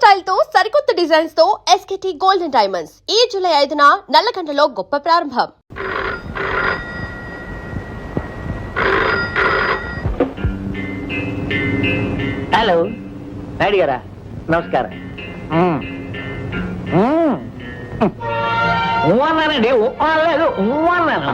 Style తో సరికొత్త designs తో ఎస్కేటీ గోల్డెన్ డైమండ్స్ ఈ జూలై 5న నల్లకండలో గొప్ప ప్రారంభం. హలో నాయుడు గారా, నమస్కారం. అన్నానండి, లేదు అన్నాను.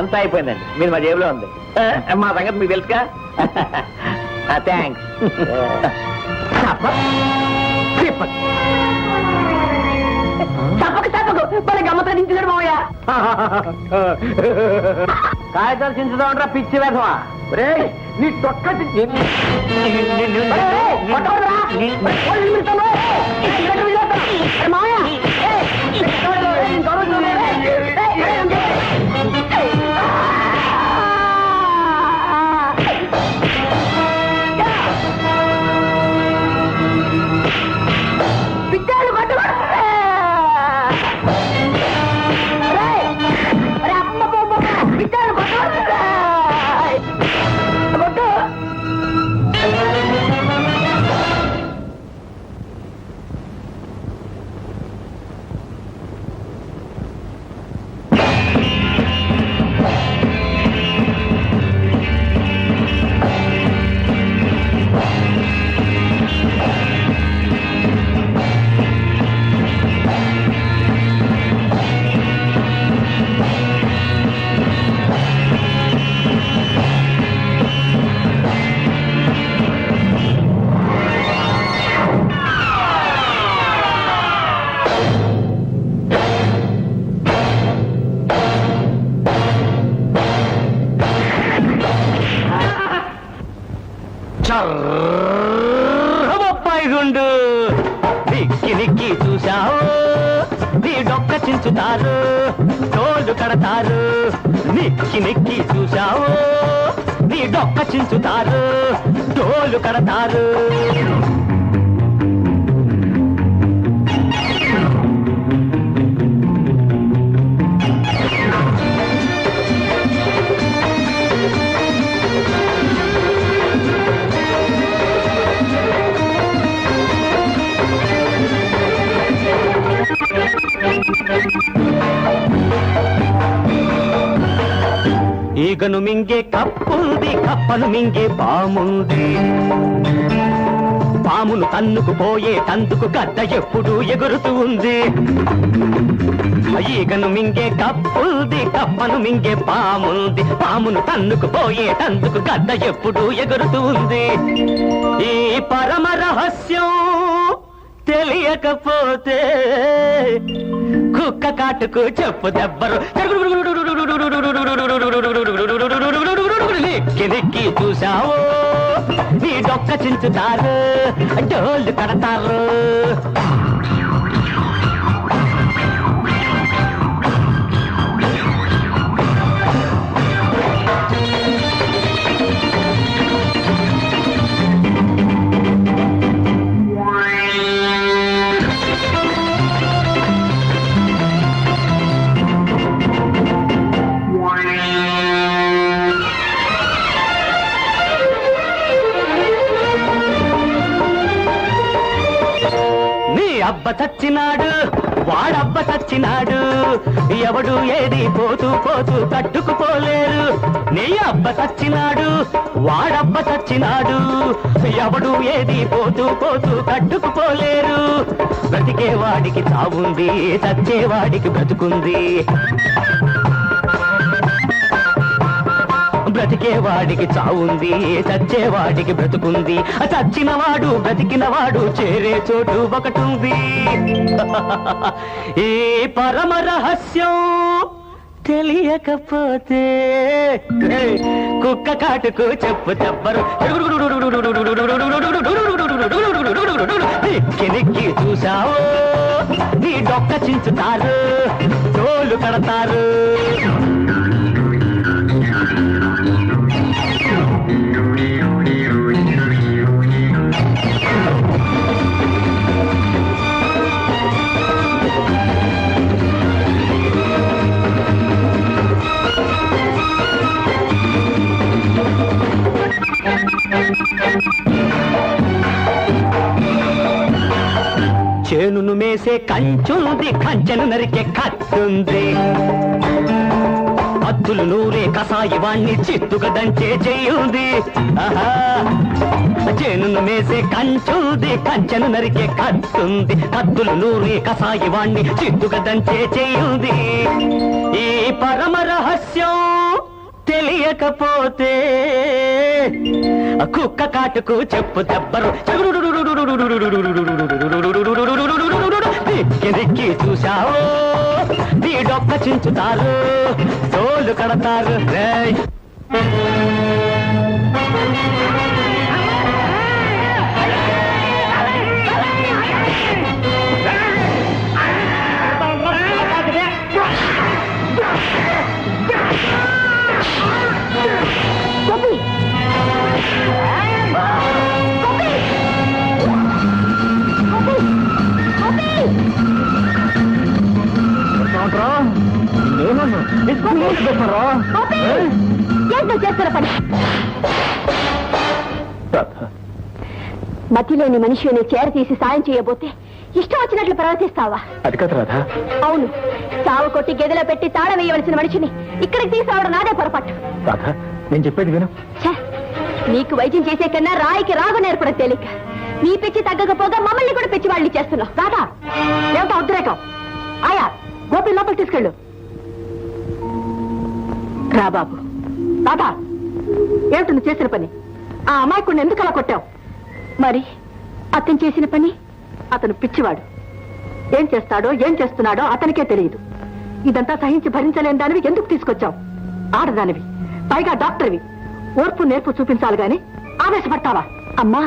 అంతా అయిపోయిందండి, మీరు మా జేబులో ఉంది. మా సంగతి మీకు తెలుసుగా. థ్యాంక్స్. తప్పక తప్పకు మరి గమ్మత దించుతాడు మావయ్య. కాగితాలు చించుదా ఉంటా పిచ్చి వేధవా. రే నీ తొక్క బొప్పాయిగుండు నిక్కి నిక్కి చూశావు, నీ డొక్క చించుతారు, తోలు కడతారు. నిక్కి నిక్కి చూశావు, నీ డొక్క చించుతారు, తోలు కడతారు. ఈగను మింగే కప్పుంది, కప్పను మింగే పాముంది. పామును తన్నుకు పోయే తందుకు గద్ద ఎప్పుడు ఎగురుతూ ఉంది. ఈగను మింగే కప్పుంది, కప్పను మింగే పాముంది. పామును తన్నుకు పోయే తందుకు గద్ద ఎప్పుడు ఎగురుతూ ఉంది. ఈ పరమ రహస్యం తెలియకపోతే కుక్క కాటుకు చెప్పు దెబ్బరు. నిక్కి నిక్కి చూశావు, నీ డొక్క చించుతారు, డోళ్ళు కడతారు. అబ్బ చచ్చినాడు, వాడబ్బ చచ్చినాడు, ఎవడు ఏది పోతూ పోతూ తట్టుకుపోలేరు. నీ అబ్బ చచ్చినాడు, వాడబ్బ చచ్చినాడు, ఎవడు ఏది పోతూ పోతూ తట్టుకుపోలేరు. బ్రతికేవాడికి చావుంది, చచ్చేవాడికి బ్రతుకుంది. బ్రతికేవాడికి చావుంది, చచ్చేవాడికి బ్రతుకుంది. చచ్చినవాడు బ్రతికినవాడు చేరే చోటు ఒకటుంది. ఈ పరమ రహస్యం తెలియకపోతే కుక్క కాటుకు చెప్పు చెప్పరు. నిక్కి నిక్కి చూశావు, నీ డొక్క చించుతారు, తోలు కడతారు. చేనును మేసే కంచుంది, కంచెను నరికే కత్తుంది. అద్దులు నూరే కసాయి వాణ్ణి చిత్తుగా దంచే చెయ్యుంది. ఆహా, చేనును మేసే కంచుంది, కంచెను నరికే కత్తుంది. అద్దులు నూరే కసాయి వాణ్ణి చిత్తుగా దంచే చెయ్యుంది. ఈ పరమ రహస్యం తెలియకపోతే కుక్క కాటుకు చెప్పు దెబ్బరు. దిక్కి చూశావో వీడొక్క చించుతారు, తోలు కడతారు. చేస్తున్న పని మతిలేని మనిషిని చేర తీసి సాయం చేయబోతే ఇష్టం వచ్చినట్లు ప్రవర్తిస్తావా? అది కదా రాధా. అవును, చావు కొట్టి గదిలో పెట్టి తాళం వేయవలసిన మనిషిని ఇక్కడికి తీసుకురావడం నాదే పొరపాటు. రాధా, నేను చెప్పేది విను. నీకు వైద్యం చేసే కన్నా రాయికి రాగు నేర్పడం తేలిక. నీ పిచ్చి తగ్గకపోగా మమ్మల్ని కూడా పిచ్చి వాళ్ళని చేస్తున్నావు. రాధా, ఏమిటో ఉద్రేకం? ఆయా గోపి లోపలికి తీసుకెళ్ళు. రా బాబు. రాధా, ఏమిటి నువ్వు చేసిన పని? ఆ అమాయకుడిని ఎందుకు అలా కొట్టావు? మరి అతను చేసిన పని? అతను పిచ్చివాడు. ఏం చేస్తాడో ఏం చేస్తున్నాడో అతనికే తెలియదు. ఇదంతా సహించి భరించలేని దానివి ఎందుకు తీసుకొచ్చావు? ఆడదానివి, పైగా డాక్టర్వి. ఓర్పు నేర్పు చూపించాలి గాని ఆవేశపడతావా? అమ్మా,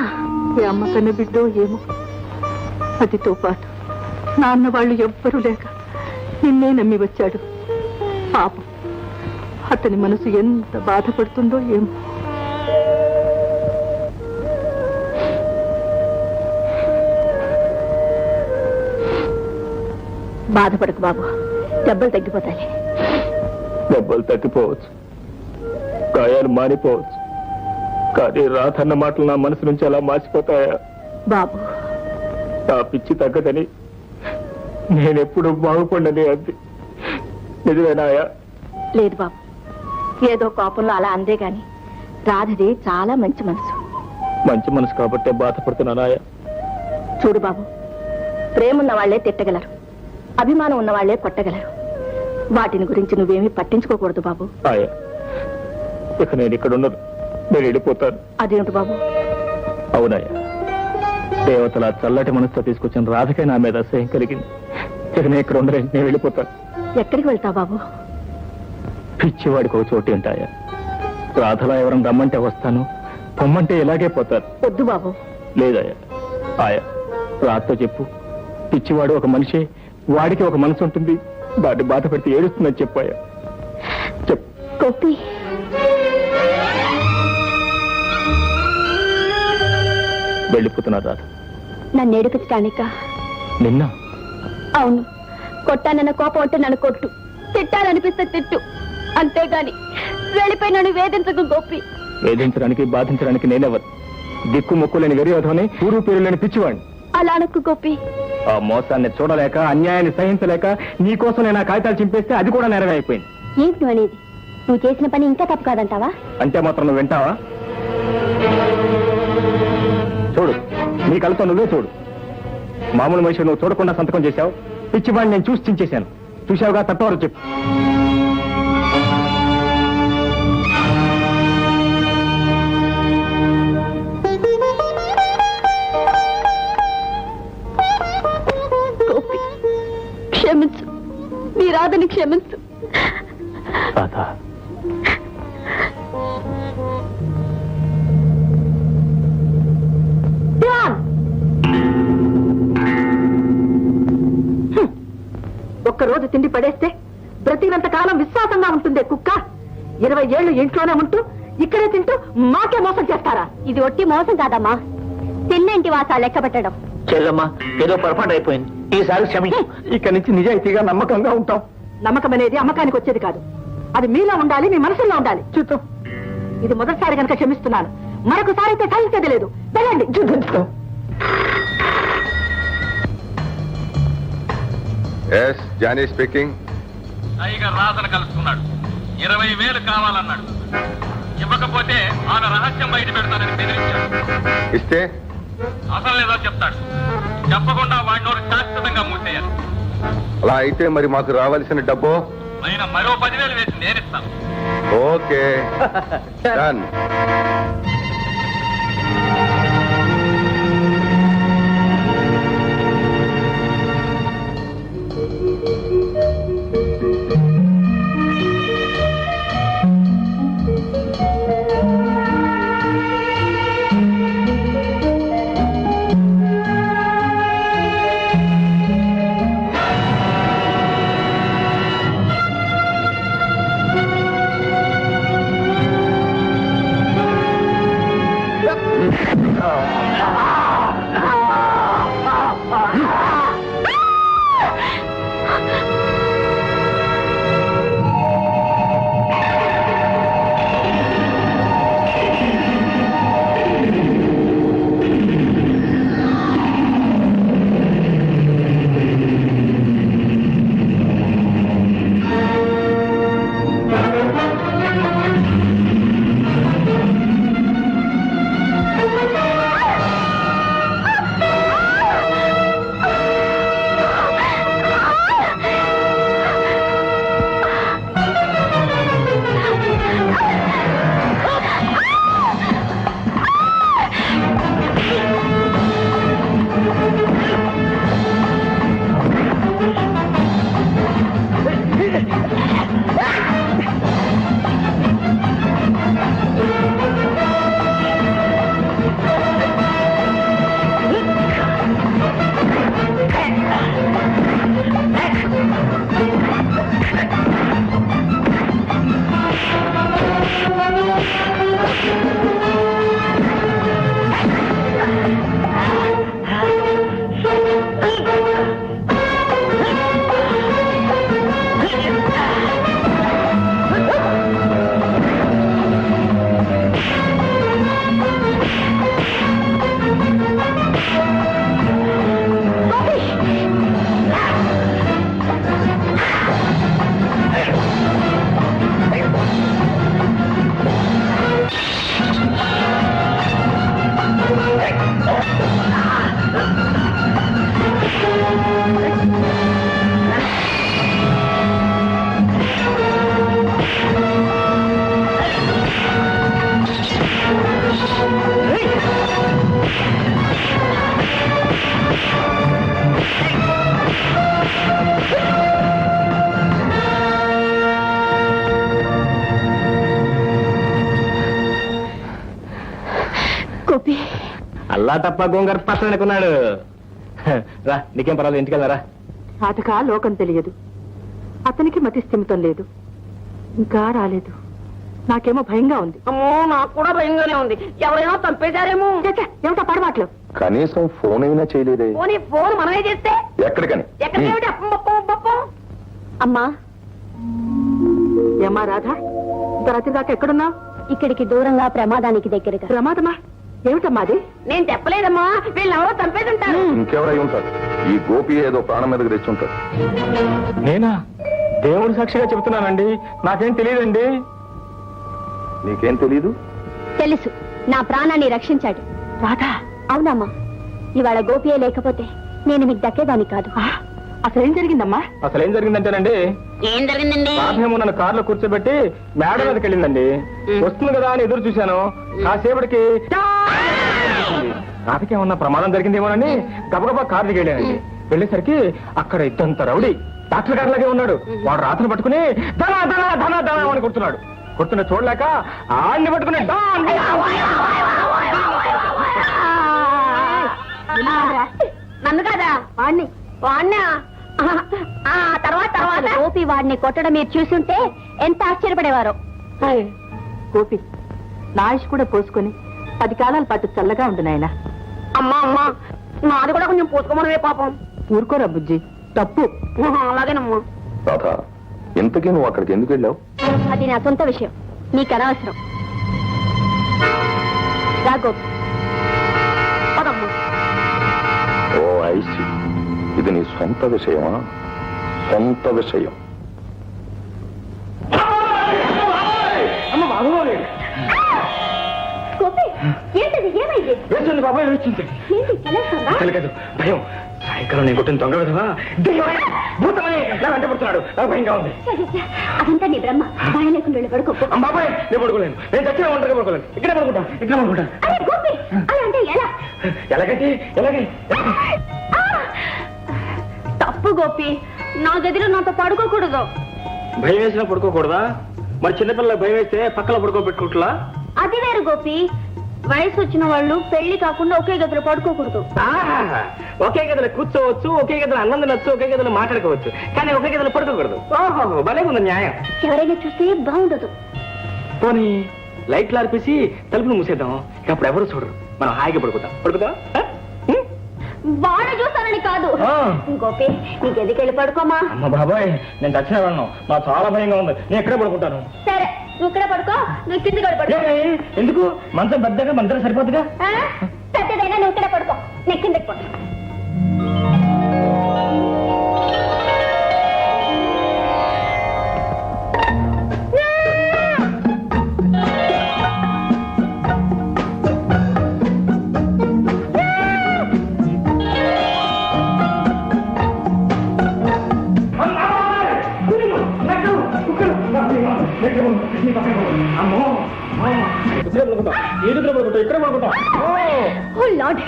ఏ అమ్మ కన్న బిడ్డో ఏమో. అదితో పాటు నాన్న వాళ్ళు ఎవ్వరూ లేక నిన్నే నమ్మి వచ్చాడు. పాపం, అతని మనసు ఎంత బాధపడుతుందో ఏమో. బాధపడకు బాబు, దెబ్బలు తగ్గిపోతాయి. దెబ్బలు తగ్గిపోవచ్చు, గాయాలు మానిపోవచ్చు, కానీ రాధన్న మాటలు నా మనసు నుంచి అలా మాసిపోతాయా? బాబు, నా పిచ్చి తగ్గదని నేనెప్పుడు బాగుపడని అంది నిజమేనాయా? లేదు బాబు, ఏదో కోపంలో అలా అందే గాని రాధది చాలా మంచి మనసు. మంచి మనసు కాబట్టే బాధపడుతున్నానాయా? చూడు బాబు, ప్రేమున్న వాళ్లే తిట్టగలరు, అభిమానం ఉన్న వాళ్లే కొట్టగలరు. వాటిని గురించి నువ్వేమీ పట్టించుకోకూడదు బాబు. ఆయా, ఇక నేను ఇక్కడ ఉన్నది, నేను వెళ్ళిపోతాను. అదేమిటి బాబు? అవునాయా, దేవతల చల్లటి మనసుతో తీసుకొచ్చిన రాధకే నా మీద అసహ్యం కలిగింది. ఇక నేను ఇక్కడ ఉండలేను, నేను వెళ్ళిపోతాను. ఎక్కడికి వెళ్తావు బాబు? పిచ్చివాడికి ఒక చోటు ఉంటాయా? రాధలా ఎవరైనా రమ్మంటే వస్తాను, పొమ్మంటే ఇలాగే పోతాను. వద్దు బాబు. లేదయ్యా, ఆయా రాధతో చెప్పు, పిచ్చివాడు ఒక మనిషి, వాడికి ఒక మనసు ఉంటుంది, దాన్ని బాధ పెడితే ఏడుస్తుందని చెప్పాయా? చెప్పు. గోపి, వెళ్ళిపోతున్నా రాధ. నన్ను ఏడిపించడానిక? నిన్న? అవును, కొట్టానన్న కోపం ఉంటే నన్ను కొట్టు, తిట్టాలనిపిస్తే తిట్టు, అంతేగాని వెళ్ళిపోయి నన్ను వేధించకు గోపి. వేధించడానికి బాధించడానికి నేనెవరు? దిక్కు మొక్కు లేని వెరియధోని, ఊరు పేరు లేని పిచ్చివాడిని. అలా అనకు గోపి. ఆ మోసాన్ని చూడలేక, అన్యాయాన్ని సహించలేక నీకోసం నేను ఆ కాగితాలు చింపేస్తే అది కూడా నెరవేరైపోయింది. ఏంటి నువ్వు అనేది? నువ్వు చేసిన పని ఇంకా తప్పు కాదంటావా? అంటే మాత్రం నువ్వు వింటావా? చూడు, నీ కళ్ళతో నువ్వే చూడు. మామూలు మనిషి నువ్వు చూడకుండా సంతకం చేశావు, పిచ్చివాడిని నేను చూసి చించేశాను. చూశావుగా, తప్పవరు చెప్పు. క్షమించు, నీ రాధని క్షమించు. రాధా, ఒక్కరోజు తిండి పడేస్తే బ్రతికినంత కాలం విశ్వాసంగా ఉంటుందే కుక్క. 20 ఏళ్ళు ఇంట్లోనే ఉంటూ ఇక్కడే తింటూ మాకే మోసం చేస్తారా? ఇది ఒట్టి మోసం కాదమ్మా, తిన్నింటి వాసా లెక్క పెట్టడం. చెల్లమ్మా, ఏదో పొరపాటు అయిపోయింది, ఈసారి క్షమి. ఇక్కడి నుంచి నిజాయితీగా నమ్మకంగా ఉంటాం. నమ్మకం అనేది అమ్మకానికి వచ్చేది కాదు, అది మీలో ఉండాలి, మీ మనసులో ఉండాలి. చూద్దాం, ఇది మొదటిసారి కనుక క్షమిస్తున్నాను, మరొకసారి అయితే సహించేది లేదు. వెళ్ళండి. Yes Johnny speaking. టైగర్ రాజను కలుసుకున్నాడు. 20,000 కావాలన్నాడు. ఇవ్వకపోతే ఆమె రహస్యం బయట పెడతానని బెదిరించాడు. ఇస్తే అసలు ఏదో చెప్తాడు. చెప్పకుండా వాడి నోరు శాశ్వతంగా మూసేయాలి. అలా అయితే మరి మాకు రావాల్సిన డబ్బు ఆయన మరో 10,000 వేసి నేనిస్తాను. Okay done. గోపి అల్లా తప్ప గోంగర్ పక్కన అనుకున్నాడు. రా నీకేం పర్వాలేదు, ఇంటికి వెళ్ళరా. రాధక లోకం తెలియదు, అతనికి మతి స్థిమితం లేదు, ఇంకా రాలేదు. నాకేమో భయంగా ఉంది. అమ్మో నాకు కూడా భయంగానే ఉంది. ఎవరైనా చంపేశారేమో. ఏమిటా పడమాటలు? కనీసం ఫోన్ అయినా చేయలేదే. పోనీ ఫోన్ మనమే చేస్తే ఎక్కడికని? ఎక్కడికేమిటి? అమ్మా ఏమా రాధా, ఇంత రాత్రి దాకా ఎక్కడున్నావు? ఇక్కడికి దూరంగా ప్రమాదానికి దగ్గరగా. ప్రమాదమా? ఏమిటమ్మా అది? నేను చెప్పలేదమ్మా, వీళ్ళు ఎవరో చంపేసి ఉంటారు. ఇంకెవరై ఉంటారు? ఈ గోపి ఏదో ప్రాణం మీదకి తెచ్చుంటాడు. నేనా? దేవుడి సాక్షిగా చెబుతున్నానండి, నాకేం తెలియదండి. నీకేం తెలీదు? తెలుసు, నా ప్రాణాన్ని రక్షించాడు. రాధా, అవునమ్మా, ఇవాళ గోపియే లేకపోతే నేను మీకు దక్కేదాన్ని కాదు. అసలేం జరిగిందమ్మా? అసలు ఏం జరిగిందంటేనండి, ఏం జరిగిందండి? రాధేమో నన్ను కారులో కూర్చోబెట్టి మేడ మీదకి వెళ్ళిందండి. వస్తుంది కదా అని ఎదురు చూశాను. కాసేపటికి రాధకేమన్నా ప్రమాదం జరిగిందేమోనని గబగబా కారు దిగి వెళ్ళానండి. వెళ్ళేసరికి అక్కడ ఇద్దంత రౌడీ డాక్టర్ గారిలాగే ఉన్నాడు. వాడు రాత్రి పట్టుకుని ధన ధన ధన ధన అని కొడుతున్నాడు. కొడుతున్న చూడలేక ఆడిని పట్టుకుని నన్ను కదా వాణ్ణి వాణ్ణా తర్వాత గోపి వాడిని కొట్టడం మీరు చూసుంటే ఎంత ఆశ్చర్యపడేవారో. గోపి, నా ఆయుష్ కూడా పోసుకొని 10 కాలాల పాటు చల్లగా ఉండు నాయన. అమ్మా నాది కూడా కొంచెం పూసుకోమనవే పాపం. ఊరుకోరా బుజ్జి, తప్పు. అలాగేనమ్మా. రాధా, ఇంతకీ నువ్వు అక్కడికి ఎందుకు వెళ్ళావు? అది నా సొంత విషయం, నీకు అనవసరం. రా గోపి. పదమ్మా. ఓ ఐసి, ఇది నీ సొంత విషయమా? కొంత విషయం. అమ్మ బాబోయ్, గోపి ఏంటది ఏమైంది వేస్తుంది బాబాయ్, వేస్తుంది. ఏంటి కలేస్తుందా కలగదు, భయం. సాయంకాలం నేను కొట్టిన దొంగ విధవా దెయ్యమే, భూతమే నా వెంట పడుతున్నాడు. నాకు భయంగా ఉంది. అదంతా నీ బ్రహ్మ భయం లేకుండా వెళ్ళి పడుకో అమ్మ బాబాయ్, నేను పడుకోలేను. నేను చచ్చిన ఒంటరిగా పడుకోలేను. ఇక్కడే పడుకుంటా, ఇక్కడే పడుకుంటా. అరే గోపి అలా అంటే ఎలా ఎలాగంటే ఎలాగే తప్పు గోపి నా గదిలో నాతో పడుకోకూడదు భయం వేసినా పడుకోకూడదా? మరి చిన్నపిల్లలకు భయం వేస్తే పక్కన పడుకోబెట్టుకుంటా? అది వేరు గోపి వయసు వచ్చిన వాళ్ళు పెళ్లి కాకుండా ఒకే గదిలో పడుకోకూడదు ఒకే గదిలో కూర్చోవచ్చు, ఒకే గదిలో అన్నం తినొచ్చు, ఒకే గదిలో మాట్లాడుకోవచ్చు, కానీ ఒకే గదిలో పడుకోకూడదు. ఓహో, భలే ఉంది న్యాయం. ఎవరైనా చూస్తే బాగుండదు పోనీ లైట్లు ఆర్పేసి తలుపులు మూసేద్దాం. అప్పుడు ఎవరు చూడరు, మనం హాయిగా పడుకుందాం. వాడు చూస్తానని కాదు ఆ. గోపి నీ గదికి వెళ్ళి పడుకోమా అమ్మ బాబాయ్, నేను చచ్చిన వెళ్ళను. నాకు చాలా భయంగా ఉంది. నేను ఎక్కడే పడుకుంటాను. సరే నువ్వు ఇక్కడ పడుకో నువ్వు కింది కూడా పడుకో ఎందుకు? మంచం పెద్దగా మంత్రం సరిపోతుందిగా. ఆ? పెద్దదైనా నువ్వు ఇక్కడ పడుకో నేను కిందకి పడుకో అమ్మో, ఇక్కడే పడుకుంటా. ఓ లార్డ్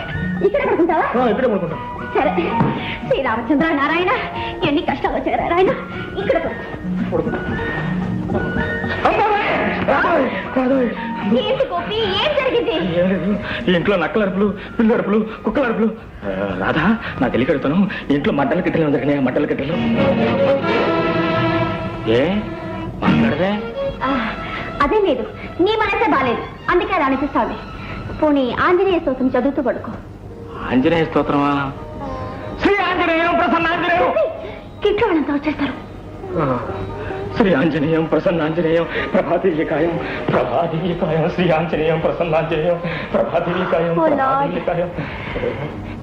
ఇక్కడ పడుకుంటావా ఇక్కడే పడుకుంటా. సరే శ్రీరామచంద్ర నారాయణ ఎన్ని కష్టాలు వచ్చారు నారాయణ ఇక్కడ పడుకో ఏంటి గోపి ఏం జరిగింది ఈ ఇంట్లో నక్కల అరుపులు, పిల్లి అరుపులు, కుక్కల అరుపులు. రాధా, నా తెలియకడుతాను. ఇంట్లో మడ్డల కిట్టెలు జరిగినాయి. మడ్డల కిట్టెలు ఏ మాట్లాడదే? అదే లేదు నీ మనసే బాలేదు అందుకే అలా అనిపిస్తావు పోనీ ఆంజనేయ స్తోత్రం చదువుతూ పడుకో ఆంజనేయ స్తోత్రమా? శ్రీ ఆంజనేయం ప్రసన్నాంజనేయం. కిట్లో వాళ్ళంతా వచ్చేస్తారు శ్రీ ఆంజనేయం ప్రసన్నాంజనేయం ప్రభాతీయకాయం ప్రభాతీయకాయం శ్రీ ఆంజనేయం ప్రసన్నాంజనేయం ప్రభాతీయకాయం ఓ లార్డ్. ప్రభాతీయకాయం.